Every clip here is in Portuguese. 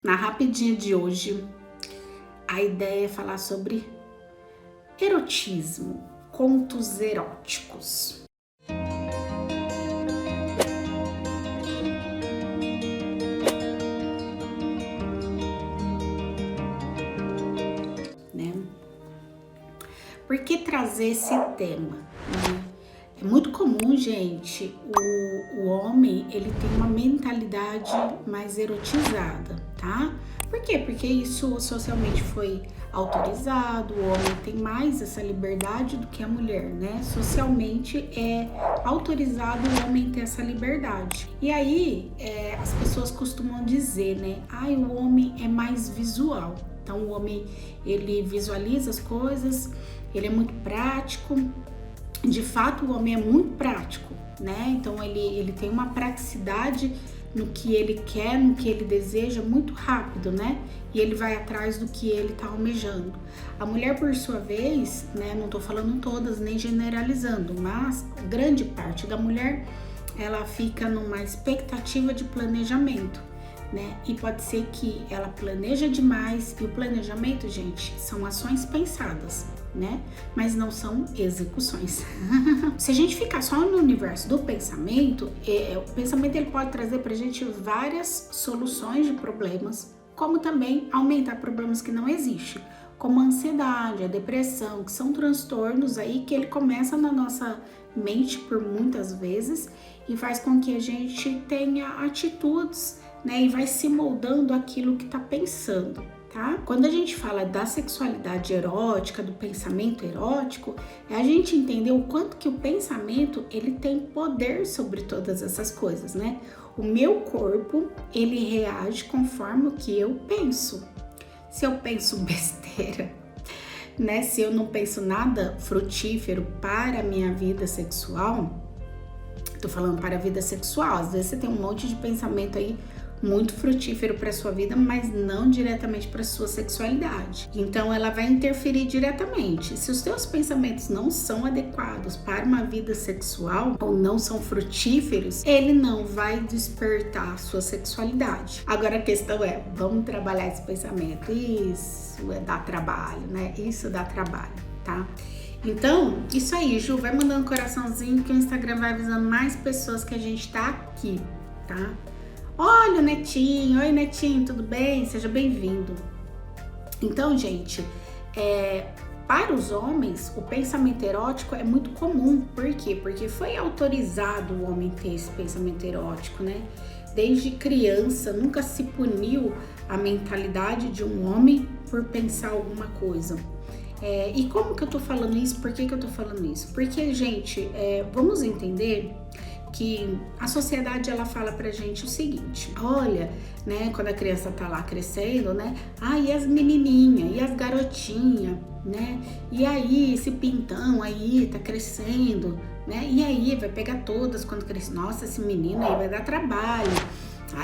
Na rapidinha de hoje, a ideia é falar sobre erotismo, contos eróticos, né? Por que trazer esse tema, né? É muito comum, gente, o homem, ele tem uma mentalidade mais erotizada, tá? Por quê? Porque isso socialmente foi autorizado, o homem tem mais essa liberdade do que a mulher, né? Socialmente é autorizado o homem ter essa liberdade. E aí, as pessoas costumam dizer, né? O homem é mais visual. Então, o homem, ele visualiza as coisas, ele é muito prático. De fato, o homem é muito prático, né? Então ele tem uma praticidade no que ele quer, no que ele deseja, muito rápido, né? E ele vai atrás do que ele tá almejando. A mulher, por sua vez, né? Não tô falando todas, nem generalizando, mas grande parte da mulher, ela fica numa expectativa de planejamento, né? E pode ser que ela planeja demais, e o planejamento, gente, são ações pensadas, né? Mas não são execuções. Se a gente ficar só no universo do pensamento, o pensamento ele pode trazer pra gente várias soluções de problemas, como também aumentar problemas que não existem, como a ansiedade, a depressão, que são transtornos aí que ele começa na nossa mente por muitas vezes e faz com que a gente tenha atitudes, né, e vai se moldando aquilo que tá pensando, tá? Quando a gente fala da sexualidade erótica, do pensamento erótico, é a gente entender o quanto que o pensamento, ele tem poder sobre todas essas coisas, né? O meu corpo, ele reage conforme o que eu penso. Se eu penso besteira, né? Se eu não penso nada frutífero para a minha vida sexual, tô falando para a vida sexual, às vezes você tem um monte de pensamento aí muito frutífero para sua vida, mas não diretamente para sua sexualidade. Então ela vai interferir diretamente. Se os seus pensamentos não são adequados para uma vida sexual ou não são frutíferos, ele não vai despertar a sua sexualidade. Agora a questão é, vamos trabalhar esse pensamento. Isso dá trabalho, né? Isso dá trabalho, tá? Então, isso aí, Ju, vai mandando um coraçãozinho que o Instagram vai avisando mais pessoas que a gente tá aqui, tá? Olha o Netinho, oi Netinho, tudo bem? Seja bem-vindo. Então, gente, para os homens, o pensamento erótico é muito comum. Por quê? Porque foi autorizado o homem ter esse pensamento erótico, né? Desde criança, nunca se puniu a mentalidade de um homem por pensar alguma coisa. E como que eu tô falando isso? Por que eu tô falando isso? Porque, gente, vamos entender que a sociedade, ela fala pra gente o seguinte, olha, né, quando a criança tá lá crescendo, né, e as menininhas, e as garotinhas, né, e aí esse pintão aí tá crescendo, né, e aí vai pegar todas quando crescer, nossa, esse menino aí vai dar trabalho,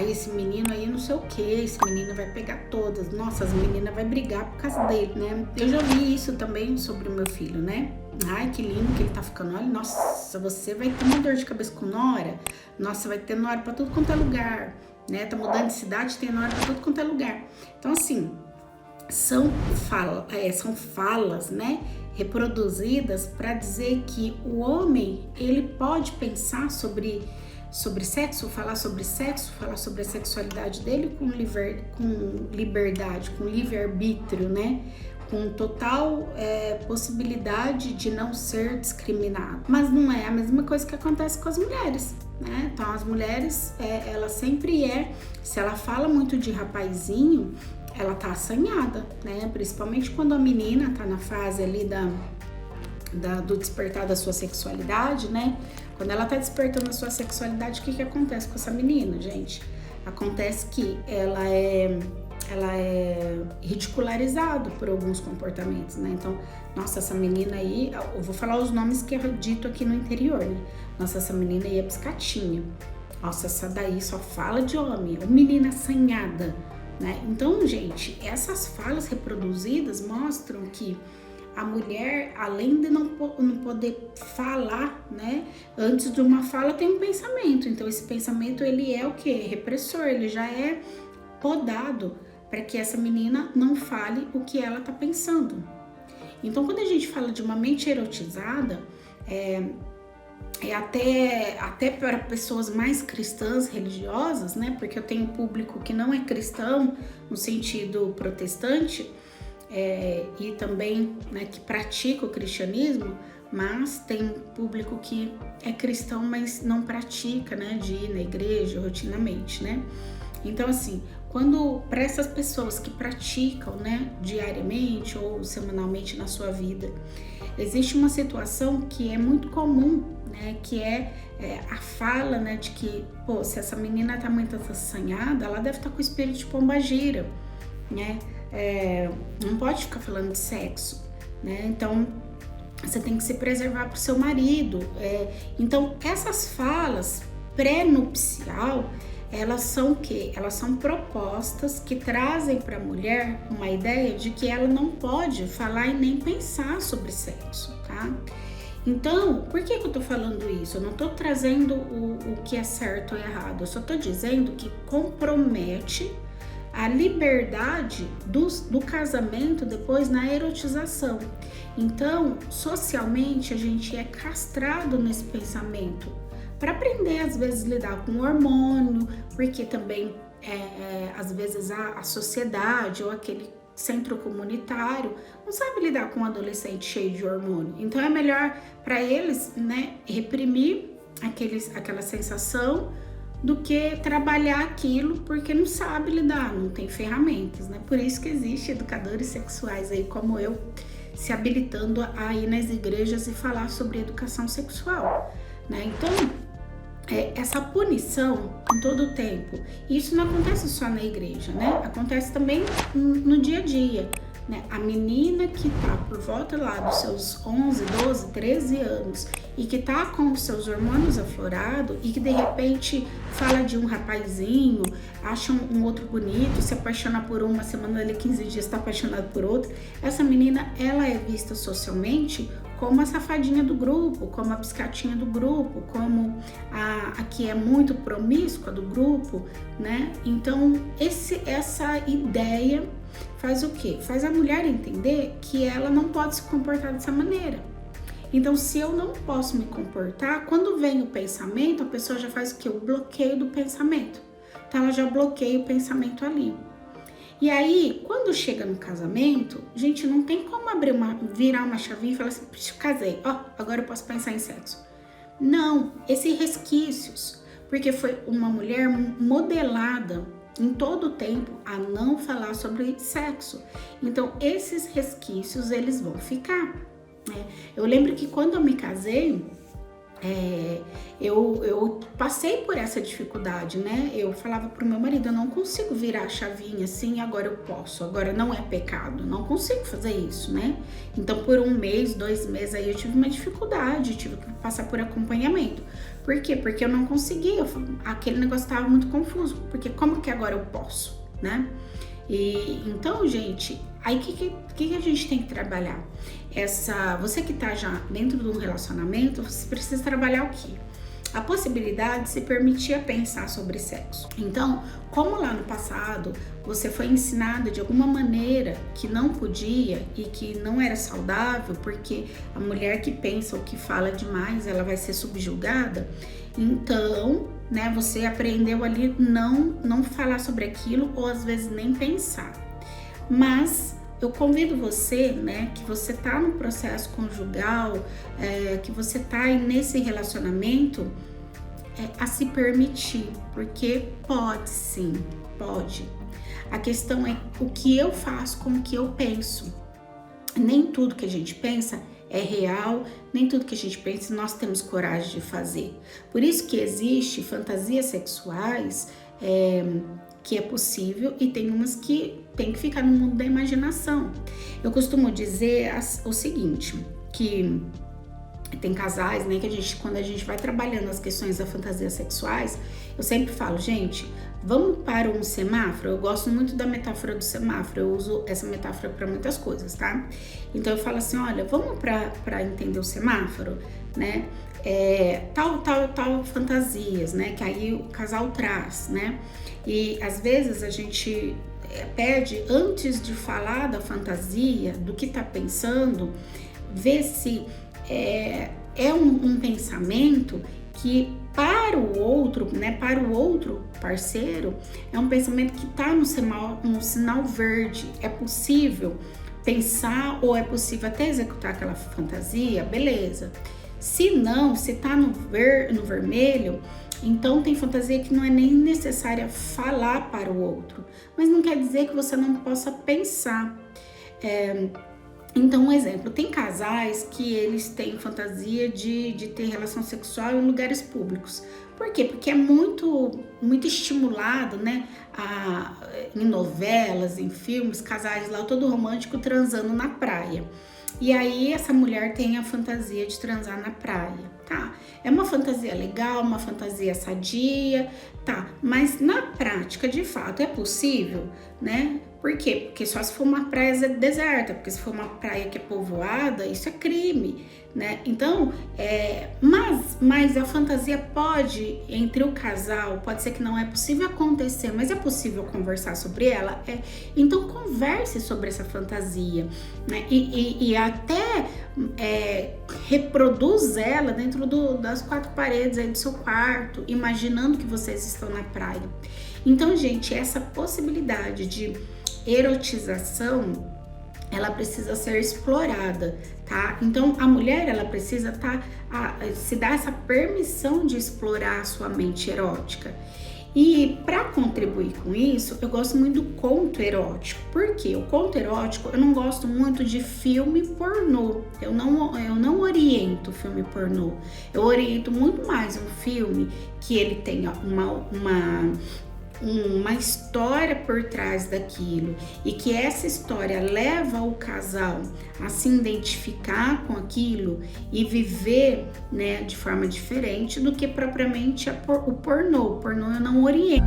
esse menino aí não sei o que, esse menino vai pegar todas, nossa, as meninas vai brigar por causa dele, né, eu já vi isso também sobre o meu filho, né. Ai, que lindo que ele tá ficando. Olha, nossa, você vai ter uma dor de cabeça com nora. Nossa, vai ter nora pra tudo quanto é lugar, né? Tá mudando de cidade, tem nora pra tudo quanto é lugar. Então, assim, são falas, né? Reproduzidas para dizer que o homem, ele pode pensar sobre sexo, falar sobre a sexualidade dele com liberdade, com livre-arbítrio, né? Com total possibilidade de não ser discriminado. Mas não é a mesma coisa que acontece com as mulheres, né? Então as mulheres, ela sempre se ela fala muito de rapazinho, ela tá assanhada, né? Principalmente quando a menina tá na fase ali do despertar da sua sexualidade, né? Quando ela tá despertando a sua sexualidade, o que acontece com essa menina, gente? Acontece que ela é ridicularizado por alguns comportamentos, né? Então, nossa, essa menina aí, eu vou falar os nomes que é dito aqui no interior, né? Nossa, essa menina aí é piscatinha. Nossa, essa daí só fala de homem, ou menina assanhada, né? Então, gente, essas falas reproduzidas mostram que a mulher, além de não poder falar, né? Antes de uma fala tem um pensamento. Então, esse pensamento, ele é o quê? Repressor, ele já é podado para que essa menina não fale o que ela está pensando. Então, quando a gente fala de uma mente erotizada, até para pessoas mais cristãs, religiosas, né? Porque eu tenho público que não é cristão no sentido protestante, e também, né, que pratica o cristianismo, mas tem público que é cristão, mas não pratica, né, de ir na igreja rotineiramente, né? Então, assim, quando para essas pessoas que praticam, né, diariamente ou semanalmente na sua vida, existe uma situação que é muito comum, né, que é a fala, né, de que, pô, se essa menina tá muito assanhada, ela deve estar com o espírito de pombagira, né? Não pode ficar falando de sexo, né? Então, você tem que se preservar pro seu marido. Então, essas falas pré-nupcial, elas são o quê? Elas são propostas que trazem para a mulher uma ideia de que ela não pode falar e nem pensar sobre sexo, tá? Então, por que eu tô falando isso? Eu não tô trazendo o que é certo ou errado, eu só tô dizendo que compromete a liberdade do casamento depois na erotização. Então, socialmente, a gente é castrado nesse pensamento para aprender, às vezes, lidar com o hormônio, porque também, às vezes, a sociedade ou aquele centro comunitário não sabe lidar com um adolescente cheio de hormônio. Então, é melhor para eles, né, reprimir aquela sensação do que trabalhar aquilo porque não sabe lidar, não tem ferramentas, né? Por isso que existe educadores sexuais aí como eu, se habilitando a ir nas igrejas e falar sobre educação sexual, né? Então, essa punição em todo o tempo, isso não acontece só na igreja, né? Acontece também no dia a dia, né? A menina que tá por volta lá dos seus 11, 12, 13 anos e que tá com os seus hormônios aflorados e que de repente fala de um rapazinho, acha um outro bonito, se apaixona por uma semana, ali 15 dias tá apaixonado por outro, essa menina, ela é vista socialmente como a safadinha do grupo, como a biscatinha do grupo, como a que é muito promíscua do grupo, né? Então, essa ideia faz o quê? Faz a mulher entender que ela não pode se comportar dessa maneira. Então, se eu não posso me comportar, quando vem o pensamento, a pessoa já faz o quê? O bloqueio do pensamento. Então, ela já bloqueia o pensamento ali. E aí, quando chega no casamento, gente, não tem como virar uma chavinha e falar assim, casei, agora eu posso pensar em sexo. Não, esses resquícios, porque foi uma mulher modelada em todo o tempo a não falar sobre sexo. Então, esses resquícios, eles vão ficar, né? Eu lembro que quando eu me casei, eu passei por essa dificuldade, né? Eu falava pro meu marido, eu não consigo virar a chavinha assim, agora eu posso, agora não é pecado, não consigo fazer isso, né? Então, por 1 mês, 2 meses aí eu tive uma dificuldade, tive que passar por acompanhamento. Por quê? Porque eu não conseguia, aquele negócio estava muito confuso, porque como que agora eu posso, né? E então, gente, aí o que a gente tem que trabalhar? Você que tá já dentro de um relacionamento, você precisa trabalhar o quê? A possibilidade de se permitir a pensar sobre sexo. Então, como lá no passado você foi ensinada de alguma maneira que não podia e que não era saudável, porque a mulher que pensa ou que fala demais, ela vai ser subjugada, então, né, você aprendeu ali não falar sobre aquilo ou às vezes nem pensar. Mas eu convido você, né, que você tá no processo conjugal, que você tá aí nesse relacionamento, a se permitir, porque pode sim, pode. A questão é o que eu faço com o que eu penso. Nem tudo que a gente pensa é real, nem tudo que a gente pensa nós temos coragem de fazer. Por isso que existe fantasias sexuais que é possível e tem umas que tem que ficar no mundo da imaginação. Eu costumo dizer o seguinte, que tem casais, né, que quando a gente vai trabalhando as questões das fantasias sexuais, eu sempre falo, gente, vamos para um semáforo. Eu gosto muito da metáfora do semáforo, eu uso essa metáfora para muitas coisas, tá? Então eu falo assim, olha, vamos para entender o semáforo, né? tal fantasias, né? Que aí o casal traz, né? E às vezes a gente pede, antes de falar da fantasia, do que tá pensando, ver se é um pensamento que para o outro, né, para o outro parceiro, é um pensamento que está no sinal verde. É possível pensar ou é possível até executar aquela fantasia? Beleza. Se não, se está no vermelho, então tem fantasia que não é nem necessária falar para o outro, mas não quer dizer que você não possa pensar. Então, um exemplo, tem casais que eles têm fantasia de ter relação sexual em lugares públicos. Por quê? Porque é muito estimulado, né? Em novelas, em filmes, casais lá todo romântico transando na praia. E aí essa mulher tem a fantasia de transar na praia, tá? É uma fantasia legal, uma fantasia sadia, tá? Mas na prática, de fato, é possível, né? Por quê? Porque só se for uma praia deserta, porque se for uma praia que é povoada, isso é crime, né? Então, mas a fantasia pode, entre o casal, pode ser que não é possível acontecer, mas é possível conversar sobre ela. Então, converse sobre essa fantasia, né? E até reproduz ela dentro das quatro paredes aí do seu quarto, imaginando que vocês estão na praia. Então, gente, essa possibilidade de erotização, ela precisa ser explorada, tá? Então, a mulher, ela precisa se dar essa permissão de explorar a sua mente erótica. E para contribuir com isso, eu gosto muito do conto erótico. Por quê? O conto erótico, eu não gosto muito de filme pornô. Eu não oriento filme pornô. Eu oriento muito mais um filme que ele tenha uma história por trás daquilo e que essa história leva o casal a se identificar com aquilo e viver, né, de forma diferente do que propriamente o pornô. O pornô eu não oriento.